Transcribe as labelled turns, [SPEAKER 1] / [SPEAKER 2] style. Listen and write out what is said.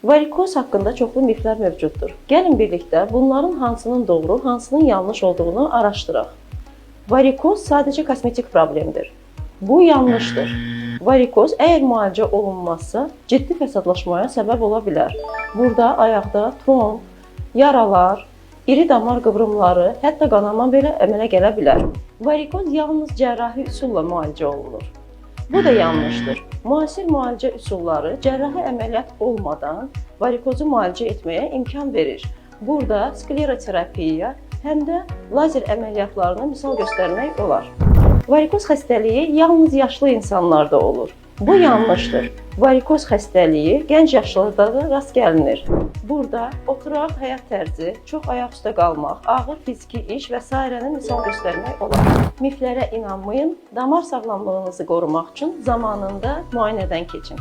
[SPEAKER 1] Varikoz haqqında çoxlu miflər mövcuddur. Gəlin birlikdə bunların hansının doğru, hansının yanlış olduğunu araşdıraq. Varikoz sadəcə kosmetik problemdir. Bu yanlışdır. Varikoz əgər müalicə olunmazsa ciddi fəsadlaşmaya səbəb ola bilər. Burada ayaqda tromb, yaralar, iri damar qıvrımları, hətta qanama belə əmələ gələ bilər. Varikoz yalnız cərrahi üsulla müalicə olunur. Bu da yanlışdır. Müasir müalicə üsulları cərrahi əməliyyat olmadan varikozu müalicə etməyə imkan verir. Burada skleroterapiya, həm də lazer əməliyyatlarına misal göstərmək olar. Varikoz xəstəliyi yalnız yaşlı insanlarda olur. Bu yanlışdır. Varikoz xəstəliyi gənc yaşlılarda da rast gəlinir. Burada oturaq həyat tərzi, çox ayaq üstə qalmaq, ağır fiziki iş və s. misal göstərmək olar. Miflərə inanmayın, damar sağlamlığınızı qorumaq üçün zamanında müayinədən keçin.